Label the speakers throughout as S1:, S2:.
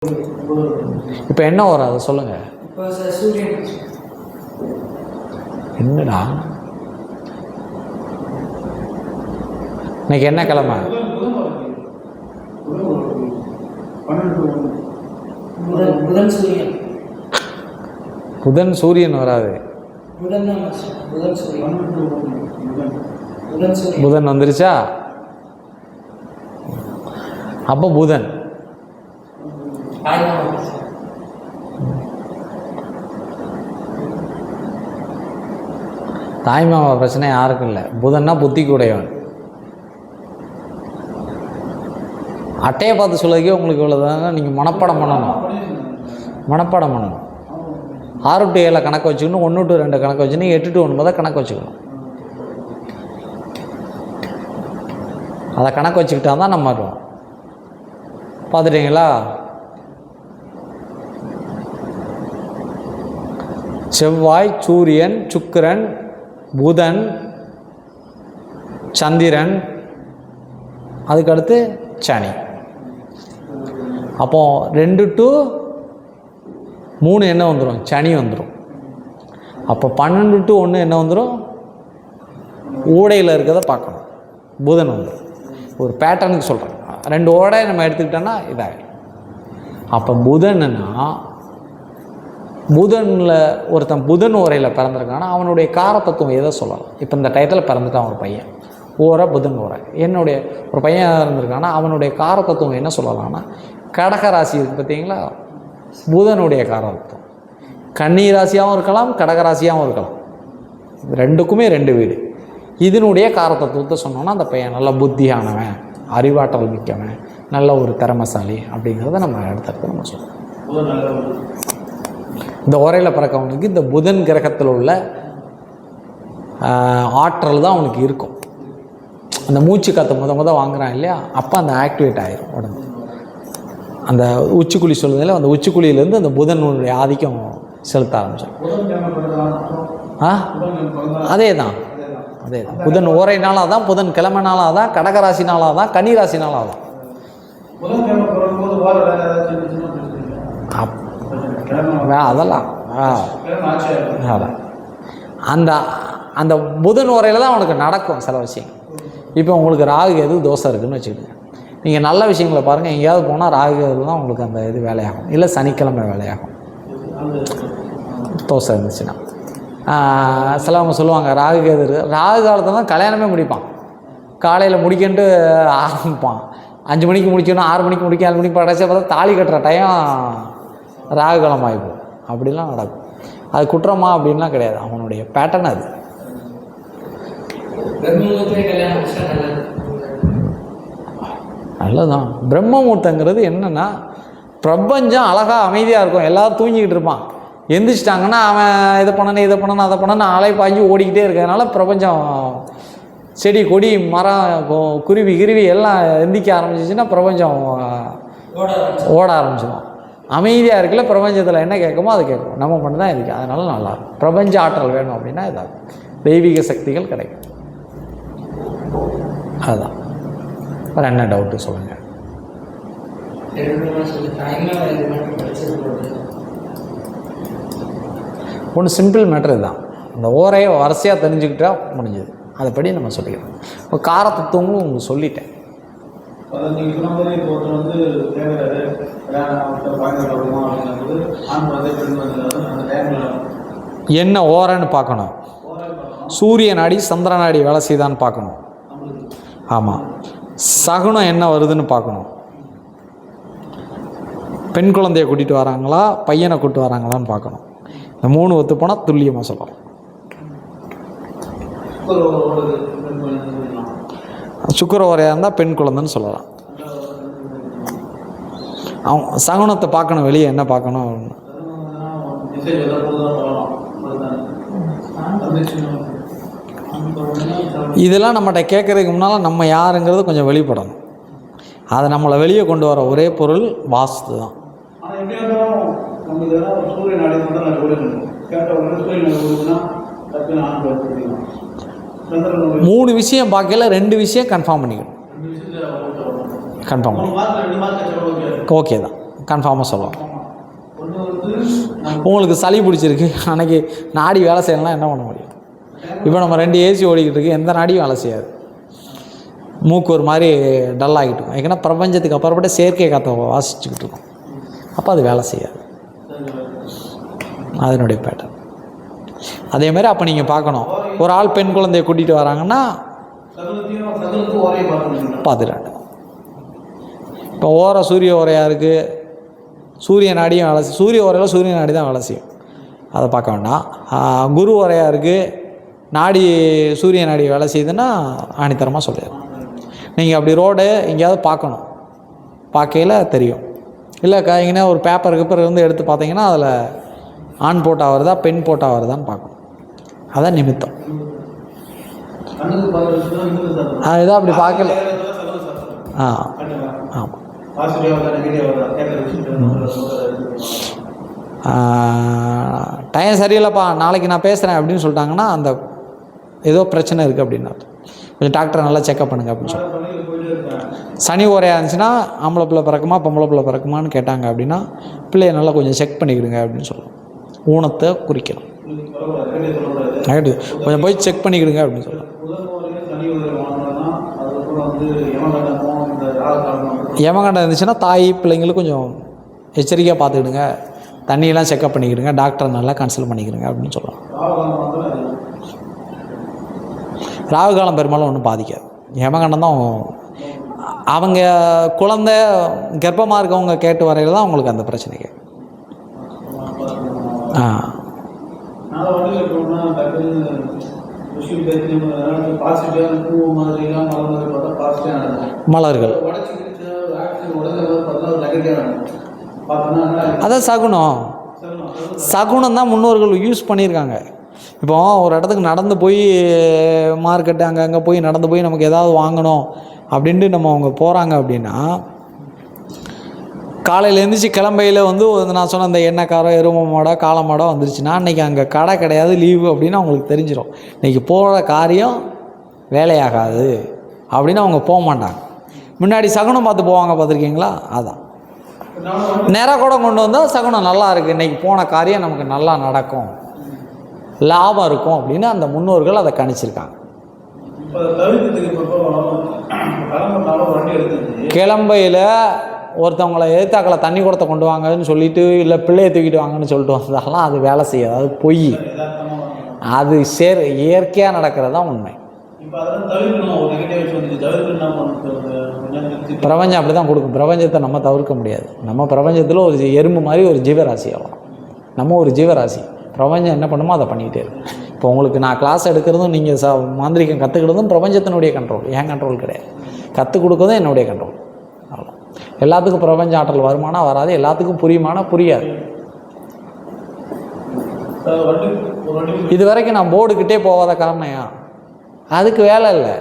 S1: இப்போ என்ன வரும் அதை சொல்லுங்க. என்னடா இன்னைக்கு என்ன கிழமை? புதன் சூரியன் வராது. புதன் வந்துருச்சா? அப்போ புதன் தாய்மாமா பிரச்சனை யாருக்கும் இல்லை. புதன்னா புத்திக்கு உடையவன். அட்டையை பார்த்து சொல்லதுக்கே உங்களுக்கு இவ்வளோதாங்க. நீங்கள் மனப்பாடம் பண்ணணும். 6 to 7 கணக்கு வச்சுக்கணும், 1 to 2 கணக்கு வச்சுக்கணும், 8 to 9 கணக்கு வச்சுக்கணும். அதை கணக்கு வச்சுக்கிட்டா தான் நம்ம வருவோம். பார்த்துட்டீங்களா? செவ்வாய், சூரியன், சுக்கிரன், புதன், சந்திரன், அதுக்கடுத்து சனி. அப்போ 2 to 3 என்ன வந்துடும்? சனி வந்துடும். அப்போ 12 to 1 என்ன வந்துடும்? ஓடையில் இருக்கிறத பார்க்கணும். புதன் வந்துடும். ஒரு பேட்டர்னுக்கு சொல்கிறேன். 2 ஓடை நம்ம எடுத்துக்கிட்டோன்னா இதாகிடும். அப்போ புதன்னா புதனில் ஒருத்தன் புதன் ஓரையில் பிறந்திருக்கான்னா அவனுடைய காரத்தத்துவம் எதை சொல்லலாம்? இப்போ இந்த டயத்தில் பிறந்துட்டான் ஒரு பையன், ஓரை புதன் ஓரை. என்னுடைய ஒரு பையன் இருந்திருக்கான்னா அவனுடைய காரத்தத்துவம் என்ன சொல்லலாம்னா கடகராசி இருக்குது பார்த்தீங்களா, புதனுடைய காரத்தத்துவம். கன்னி ராசியாகவும் இருக்கலாம், கடகராசியாகவும் இருக்கலாம். ரெண்டுக்குமே 2 வீடு. இதனுடைய காரத்தத்துவத்தை சொன்னோன்னா அந்த பையன் நல்ல புத்தியானவன், அறிவாற்றல் மிக்கவன், நல்ல ஒரு திறமைசாலி அப்படிங்கிறத நம்ம அடுத்தடுத்து நம்ம சொல்லுவோம். இந்த ஓரையில் பிறக்கவனுக்கு இந்த புதன் கிரகத்தில் உள்ள ஆற்றல் தான் அவனுக்கு இருக்கும். அந்த மூச்சு காற்று முத வாங்குறான் இல்லையா, அப்போ அந்த ஆக்டிவேட் ஆகிரும் உடம்பு. அந்த உச்சிக்குழி சொல்லுதில்ல, அந்த உச்சிக்குழியிலேருந்து அந்த புதனுடைய ஆதிக்கம் செலுத்த ஆரம்பிச்சோம். அதே தான் புதன் ஓரைனாலாக தான், புதன் கிழமைனாலாக தான், கடகராசினாலாக தான், கன்னி ராசினாலாக தான். அதெல்லாம் அந்த அந்த புதன் ஓரையில் தான் அவனுக்கு நடக்கும் சில விஷயம். இப்போ உங்களுக்கு ராகு எது தோசை இருக்குதுன்னு வச்சுக்கிடுங்க. நீங்கள் நல்ல விஷயங்களை பாருங்கள். எங்கேயாவது போனால் ராகு எது தான் உங்களுக்கு அந்த இது வேலையாகும். இல்லை சனிக்கிழமை வேலையாகும் தோசை இருந்துச்சுன்னா. சிலவங்க சொல்லுவாங்க ராகு எது. ராகு காலத்தில் தான் கல்யாணமே முடிப்பான். காலையில் முடிக்கன்ட்டு ஆரம்பிப்பான். 5 மணிக்கு முடிக்கணும், 6 மணிக்கு முடிக்க, 7 மணிக்கு படைச்சா பார்த்தா தாலி கட்டுற டைம் ராகு காலம் ஆகிப்போம். அப்படிலாம் நடக்கும். அது குற்றமா அப்படின்லாம் கிடையாது, அவனுடைய பேட்டர்ன் அது. நல்லதான். பிரம்மமுகூர்த்தங்கிறது என்னென்னா பிரபஞ்சம் அழகாக அமைதியாக இருக்கும். எல்லோரும் தூங்கிக்கிட்டு இருப்பான். எந்திரிச்சிட்டாங்கன்னா அவன் இதை பண்ணணும் அதை பண்ணணும் அலை பாய்ஞ்சி ஓடிக்கிட்டே இருக்கிறதுனால பிரபஞ்சம் செடி கொடி மரம் குருவி கிருவி எல்லாம் எந்திரிக்க ஆரம்பிச்சிச்சுன்னா பிரபஞ்சம் ஓட ஆரம்பிச்சிடும். அமைதியாக இருக்குல்ல, பிரபஞ்சத்தில் என்ன கேட்குமோ அது கேட்கும். நம்ம மட்டும் தான் இருக்கு. அதனால நல்லாயிருக்கும். பிரபஞ்ச ஆற்றல் வேணும் அப்படின்னா இதாகும். தெய்வீக சக்திகள் கிடைக்கும். அதுதான். வேறு என்ன டவுட்டு சொல்லுங்கள். ஒன்று சிம்பிள் மேட்ரு இதுதான். அந்த ஓரையை வரிசையாக தெரிஞ்சுக்கிட்டா முடிஞ்சது. அதைப்படி நம்ம சொல்லிக்கிறோம். இப்போ காரத்தத்துவங்களும் உங்களுக்கு சொல்லிட்டேன். என்ன ஓரன்னு பார்க்கணும். சூரிய நாடி சந்திர நாடி வேலை செய்தான்னு பார்க்கணும். ஆமாம். சகுனம் என்ன வருதுன்னு பார்க்கணும். பெண் குழந்தைய கூட்டிகிட்டு வராங்களா பையனை கூப்பிட்டு வராங்களான்னு பார்க்கணும். இந்த 3 ஒத்து போனால் துல்லியமாக சொல்லலாம். சுக்கிர ஓரையாக இருந்தால் பெண் குழந்தைன்னு சொல்லலாம். அவங்க சகுனத்தை பார்க்கணும். வெளியே என்ன பார்க்கணும். இதெல்லாம் நம்மகிட்ட கேட்குறதுக்கு முன்னால் நம்ம யாருங்கிறது கொஞ்சம் வெளிப்படணும். அதை நம்மளை வெளியே கொண்டு வர ஒரே பொருள் வாஸ்து தான். 3 விஷயம் பார்க்கல, 2 விஷயம் கன்ஃபார்ம் பண்ணிக்கணும். கன்ஃபார்ம் ஓகே தான். கன்ஃபார்மாக சொல்லலாம். உங்களுக்கு சளி பிடிச்சிருக்கு, அன்றைக்கி நாடி வேலை செய்யலாம், என்ன பண்ண முடியும்? இப்போ நம்ம 2 ஏசி ஓடிக்கிட்டு இருக்கு, எந்த நாடியும் வேலை செய்யாது. மூக்கு ஒரு மாதிரி டல் ஆகிட்டு இருக்கும். ஏன்னா பிரபஞ்சத்துக்கு அப்புறப்பட்ட செயற்கை காற்றை வாசிச்சுக்கிட்டு இருக்கோம். அப்போ அது வேலை செய்யாது. அதனுடைய பேட்டர்ன் அதே மாதிரி. அப்போ நீங்கள் பார்க்கணும், ஒரு ஆள் பெண் குழந்தைய கூட்டிகிட்டு வராங்கன்னா பார்த்துட்டாங்க. இப்போ சூரிய ஓரையாக இருக்குது, சூரிய நாடியும் வேலை செய்யும். சூரிய ஓரையில் சூரிய நாடி தான் வேலை செய்யும், அதை பார்க்க வேண்டாம். குரு ஓரையாக இருக்குது, நாடி சூரிய நாடி வேலை செய்யுதுன்னா ஆணித்தரமாக சொல்லிடுறோம். நீங்கள் அப்படி ரோடு எங்கேயாவது பார்க்கணும், பார்க்கையில் தெரியும். இல்லை எங்கன்னா ஒரு பேப்பர் வந்து எடுத்து பார்த்தீங்கன்னா அதில் ஆண் போட்டால் வருதா பெண் போட்டால் வருதான்னு பார்க்கணும். அதான் நிமித்தம். அதுதான் அப்படி பார்க்கல. ஆமாம். டைம் சரியில்லைப்பா, நாளைக்கு நான் பேசுகிறேன் அப்படின்னு சொல்லிட்டாங்கன்னா அந்த ஏதோ பிரச்சனை இருக்குது அப்படின்னா கொஞ்சம் டாக்டரை நல்லா செக்அப் பண்ணுங்க அப்படின்னு சொல்லுவாங்க. சனி ஓரையாக இருந்துச்சுன்னா ஆம்பளை பிள்ளை பிறக்குமா பொம்பளை பிள்ளை பிறக்குமான்னு கேட்டாங்க அப்படின்னா பிள்ளையை நல்லா கொஞ்சம் செக் பண்ணிக்கிடுங்க அப்படின்னு சொல்லுவோம். ஊனத்தை குறிக்கணும், கொஞ்சம் போய் செக் பண்ணிக்கிடுங்க அப்படின்னு சொல்லுவோம். யமகண்டம் இருந்துச்சுன்னா தாய் பிள்ளைங்களுக்கு கொஞ்சம் எச்சரிக்கையாக பார்த்துக்கிடுங்க, தண்ணியெல்லாம் செக்அப் பண்ணிக்கிடுங்க, டாக்டரை நல்லா கன்சல்ட் பண்ணிக்கிடுங்க அப்படின்னு சொல்லலாம். ராகு காலம் பெரும்பாலும் ஒன்றும் பாதிக்காது. யமகண்டம் தான் அவங்க குழந்தை கர்ப்பமாக இருக்கவங்க கேட்டு வரையில் தான் அவங்களுக்கு அந்த பிரச்சனைக்கு. மலர்கள் அதான் சகுனம். சகுனம் தான் முன்னோர்கள் யூஸ் பண்ணியிருக்காங்க. இப்போ ஒரு இடத்துக்கு நடந்து போய் மார்க்கெட்டு அங்கே போய் நடந்து போய் நமக்கு ஏதாவது வாங்கணும் அப்படின்ட்டு நம்ம அவங்க போகிறாங்க அப்படின்னா காலையில் எழுந்திரிச்சி கிளம்பையில் வந்து நான் சொன்ன அந்த எண்ணெய் காரம் எருமை மாடோ காளை மாடோ வந்துருச்சுன்னா அன்றைக்கி அங்கே கடை கிடையாது, லீவு அப்படின்னு அவங்களுக்கு தெரிஞ்சிடும். இன்றைக்கி போகிற காரியம் வேலையாகாது அப்படின்னு அவங்க போக மாட்டாங்க. முன்னாடி சகுனம் பார்த்து போவாங்க, பார்த்துருக்கீங்களா? அதான் நிற கூட கொண்டு வந்தால் சகுனம் நல்லா இருக்குது, இன்றைக்கி போன காரியம் நமக்கு நல்லா நடக்கும், லாபம் இருக்கும் அப்படின்னு அந்த முன்னோர்கள் அதை கணிச்சிருக்காங்க. கிளம்பையில் ஒருத்தவங்களை எதிர்த்தாக்களை தண்ணி குடத்தை கொண்டு வாங்கன்னு சொல்லிட்டு இல்லை பிள்ளையை தூக்கிட்டு வாங்கன்னு சொல்லிட்டு வந்தாலும் அது வேலை செய்யாது, அது பொய். அது இயற்கையாக நடக்கிறது தான் உண்மை. பிரபஞ்சம் அப்படி தான் கொடுக்கும். பிரபஞ்சத்தை நம்ம தவிர்க்க முடியாது. நம்ம பிரபஞ்சத்தில் ஒரு எறும்பு மாதிரி ஒரு ஜீவராசி ஆகும். நம்ம ஒரு ஜீவராசி. பிரபஞ்சம் என்ன பண்ணுமோ அதை பண்ணிக்கிட்டே இருக்கும். இப்போ உங்களுக்கு நான் கிளாஸ் எடுக்கிறதும் நீங்கள் மாந்திரிகம் கற்றுக்கிறதும் பிரபஞ்சத்தினுடைய கண்ட்ரோல், ஏன் கண்ட்ரோல் கிடையாது. கற்றுக் கொடுக்கறதும் என்னுடைய கண்ட்ரோல். அவ்வளோ. எல்லாத்துக்கும் பிரபஞ்ச ஆற்றல் வருமானா வராது, எல்லாத்துக்கும் புரியுமானா புரியாது. இது வரைக்கும் நான் போர்டுக்கிட்டே போகாத காரணம் ஏன்? அதுக்கு வேலை இல்லை.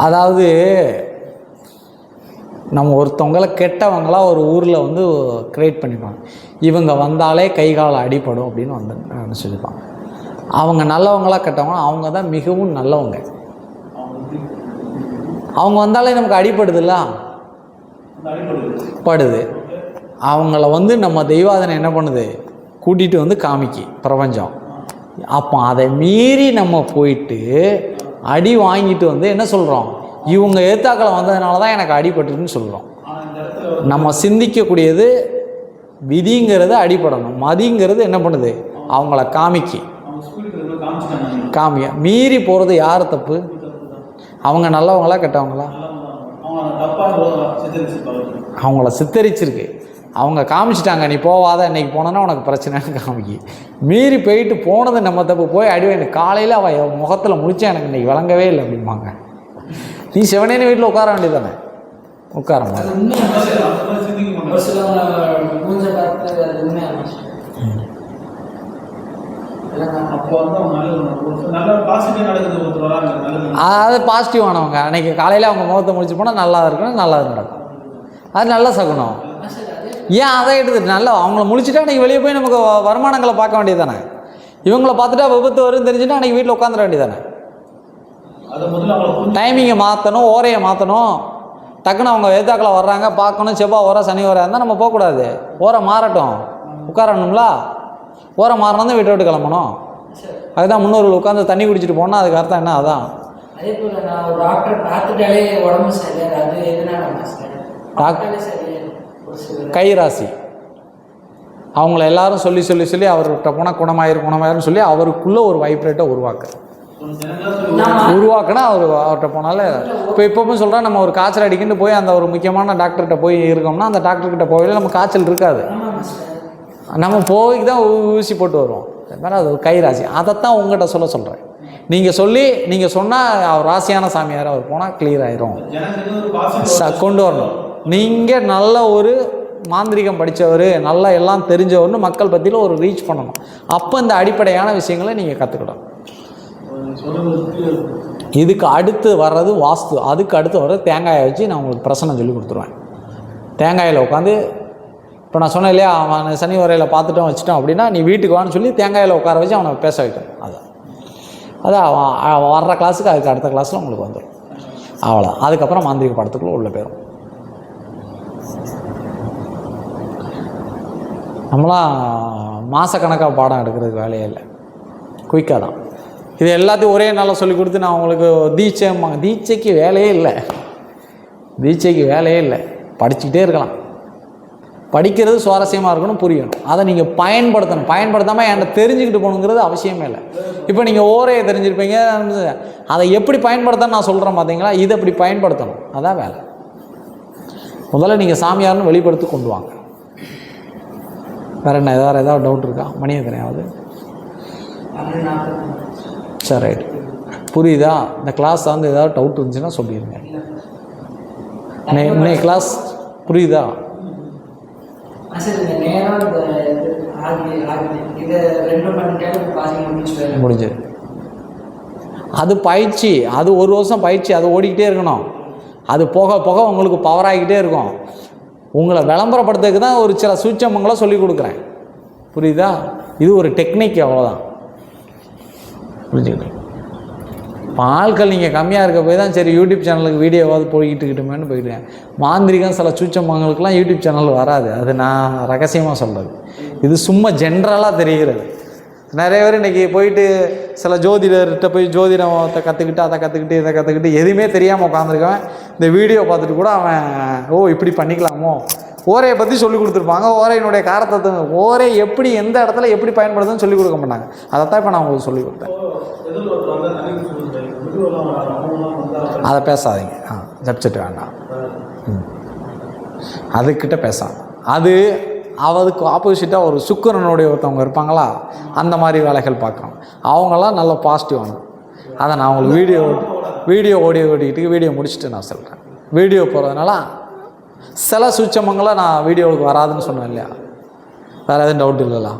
S1: அதாவது நம்ம ஒருத்தவங்களை கெட்டவங்களா ஒரு ஊரில் வந்து கிரியேட் பண்ணிப்பாங்க. இவங்க வந்தாலே கை கால் அடிப்படும் அப்படின்னு வந்து நினச்சிருப்பாங்க. அவங்க நல்லவங்களா கெட்டவங்க, அவங்க தான் மிகவும் நல்லவங்க. அவங்க வந்தாலே நமக்கு அடிப்படுதுல்ல, படுது. அவங்கள வந்து நம்ம தெய்வாதனை என்ன பண்ணுது, கூட்டிகிட்டு வந்து காமிக்கி பிரபஞ்சம். அப்போ அதை மீறி நம்ம போயிட்டு அடி வாங்கிட்டு வந்து என்ன சொல்கிறோம், இவங்க ஏத்தாக்களை வந்ததுனால தான் எனக்கு அடிபட்டுருன்னு சொல்கிறோம். நம்ம சிந்திக்கக்கூடியது விதிங்கிறது அடிபடணும், மதிங்கிறது என்ன பண்ணுது, அவங்கள காமிக்க மீறி போகிறது யார் தப்பு? அவங்க நல்லவங்களா கெட்டவங்களா? அவங்கள சித்தரிச்சிருக்கு, அவங்க காமிச்சிட்டாங்க. நீ போவாத, இன்னைக்கு போனோன்னா உனக்கு பிரச்சனைன்னு காமிக்கி. மீறி போயிட்டு போனது நம்ம தப்பு. போய் அடிவேன் காலையில் அவள் முகத்தில் முடிச்சா எனக்கு இன்றைக்கி விளங்கவே இல்லை அப்படிம்பாங்க. நீ செவனேன்னு வீட்டில் உட்கார வேண்டியதானே, உட்கார அது பாசிட்டிவானவங்க. அன்றைக்கி காலையில் அவங்க முகத்தை முடிச்சு போனால் நல்லா இருக்கணும், நல்லா நடக்கும். அது நல்ல சகுனம். ஏன் அதை எடுத்துட்டு நல்லா அவங்கள முடிச்சுட்டா அன்றைக்கி வெளியே போய் நமக்கு வருமானங்களை பார்க்க வேண்டியது தானே. இவங்கள பார்த்துட்டா விபத்து வரும்னு தெரிஞ்சுட்டா அன்றைக்கி வீட்டில் உட்காந்துட வேண்டியது தானே. டைமிங்கை மாற்றணும், ஓரையை மாற்றணும். டக்குன்னு அவங்க எதாக்கில் வர்றாங்க பார்க்கணும், செவ்வாய் ஓரை சனி ஓரை இருந்தால் நம்ம போகக்கூடாது. ஓரை மாறட்டும், உட்காரணும்ல. ஓரை மாறினா தான் வீட்டை விட்டு கிளம்பணும். அதுதான் முன்னோர்கள் உட்காந்து தண்ணி குடிச்சிட்டு போனால் அதுக்கு அர்த்தம் என்ன? அதான்
S2: அதே போல் நான் ஒரு டாக்டர் பார்த்துட்டாலே உடம்பு சரியாது. அது எதனால
S1: கைராசி. அவங்கள எல்லாரும் சொல்லி சொல்லி சொல்லி அவர்கிட்ட போனால் குணமாயிருன்னு சொல்லி அவருக்குள்ளே ஒரு வைப்ரேட்டை உருவாக்குனா அவர்கிட்ட போனாலே. இப்போவும் சொல்கிறா நம்ம ஒரு காய்ச்சல் அடிக்கிட்டு போய் அந்த ஒரு முக்கியமான டாக்டர்கிட்ட போய் இருக்கோம்னா அந்த டாக்டர்கிட்ட போய் நம்ம காய்ச்சல் இருக்காது. நம்ம போய் தான் ஊசி போட்டு வருவோம். அது ஒரு கைராசி. அதைத்தான் உங்கள்கிட்ட சொல்கிறேன். நீங்கள் சொன்னால் அவர் ராசியான சாமியார் அவர் போனால் கிளியர் ஆயிரும். கொண்டு வரணும். நீங்கள் நல்ல ஒரு மாந்திரிகம் படித்தவர், நல்லா எல்லாம் தெரிஞ்சவர்னு மக்கள் பற்றியில் ஒரு ரீச் பண்ணணும். அப்போ இந்த அடிப்படையான விஷயங்களை நீங்கள் கற்றுக்கிடணும். இதுக்கு அடுத்து வர்றது வாஸ்து. அதுக்கு அடுத்து வர்றது தேங்காயை வச்சு நான் உங்களுக்கு பிரசனம் சொல்லி கொடுத்துருவேன். தேங்காயில் உட்காந்து இப்போ நான் சொன்னேன் இல்லையா, அவன் சனி வரையில் பார்த்துட்டோம் வச்சுட்டோம் அப்படின்னா நீ வீட்டுக்கு வான்னு சொல்லி தேங்காயில் உட்கார வச்சு அவனை பேச வைக்கணும். அதான் அவன் வர்ற கிளாஸுக்கு அதுக்கு அடுத்த கிளாஸில் உங்களுக்கு வந்துடும். அவ்வளோ. அதுக்கப்புறம் மாந்திரிக படத்துக்குள்ளே உள்ள போயிடும். நம்மளாம் மாதக்கணக்காக பாடம் எடுக்கிறதுக்கு வேலையே இல்லை, குயிக்காக தான். இது எல்லாத்தையும் ஒரே நாளில் சொல்லி கொடுத்து நான் உங்களுக்கு தீட்சைக்கு வேலையே இல்லை. தீட்சைக்கு வேலையே இல்லை. படிச்சுக்கிட்டே இருக்கலாம். படிக்கிறது சுவாரஸ்யமாக இருக்கணும், புரியணும். அதை நீங்கள் பயன்படுத்தணும். பயன்படுத்தாமல் என்கிட்ட தெரிஞ்சுக்கிட்டு போகணுங்கிறது அவசியமே இல்லை. இப்போ நீங்கள் ஓரையை தெரிஞ்சிருப்பீங்க, அதை எப்படி பயன்படுத்தன்னு நான் சொல்கிறேன் பார்த்தீங்களா. இதை எப்படி பயன்படுத்தணும், அதான் வேலை. முதல்ல நீங்கள் சாமியார்னு வெளிப்படுத்தி கொண்டு வாங்க. வேறு என்ன ஏதாவது டவுட் இருக்கா? மணி எத்தனையாவது? சரி, ரைட். புரியுதா? இந்த கிளாஸ் வந்து ஏதாவது டவுட் இருந்துச்சுன்னா சொல்லிடுங்க. இன்னைக்கு கிளாஸ் புரியுதா? முடிஞ்சது. அது பயிற்சி. அது ஒரு வருஷம் பயிற்சி. அது ஓடிக்கிட்டே இருக்கணும். அது போக போக உங்களுக்கு பவர் ஆகிக்கிட்டே இருக்கும். உங்களை விளம்பரப்படுத்துறதுக்கு தான் ஒரு சில சூட்சமங்களை சொல்லி கொடுக்குறேன். புரியுதா? இது ஒரு டெக்னிக், அவ்வளோதான். புரிஞ்சுக்கிட்டேன். இப்போ ஆட்கள் நீங்கள் கம்மியாக இருக்க போய் தான் சரி யூடியூப் சேனலுக்கு வீடியோவாவது போய்கிட்டுக்கிட்டுமேனு போயிடுவேன். மாந்திரிகம் சில சூட்சமங்களுக்கெல்லாம் யூடியூப் சேனல் வராது. அது நான் ரகசியமாக சொல்கிறது. இது சும்மா ஜென்ரலாக தெரிகிறது. நிறைய பேர் இன்றைக்கி போயிட்டு சில ஜோதிடர்கிட்ட போய் ஜோதிடத்தை கற்றுக்கிட்டு அதை கற்றுக்கிட்டு இதை கற்றுக்கிட்டு எதுவுமே தெரியாமல் உட்காந்துருக்கவன் இந்த வீடியோ பார்த்துட்டு கூட அவன் இப்படி பண்ணிக்கலாமோ, ஓரையை பற்றி சொல்லி கொடுத்துருப்பாங்க. ஓரையினுடைய காரத்தை ஓரை எப்படி எந்த இடத்துல எப்படி பயன்படுதுன்னு சொல்லிக் கொடுக்க மாட்டாங்க. அதைத்தான் இப்போ நான் உங்களுக்கு சொல்லிக் கொடுத்தேன். அதை பேசாதீங்க. ஜப்செட் வேண்டாம். அதுக்கிட்ட பேசாமல் அதுக்கு ஆப்போசிட்டாக ஒரு சுக்கிரனுடைய ஒருத்தவங்க இருப்பாங்களா, அந்த மாதிரி வேலைகள் பார்க்குறோம். அவங்களாம் நல்ல பாசிட்டிவான. அதை நான் உங்களுக்கு வீடியோ ஓடிக்கிட்டு வீடியோ முடிச்சுட்டு நான் சொல்கிறேன். வீடியோ போகிறதுனால சில சூட்சமங்களை நான் வீடியோவுக்கு வராதுன்னு சொன்னேன் இல்லையா. வேறு எதுவும் டவுட் இல்லைல்ல?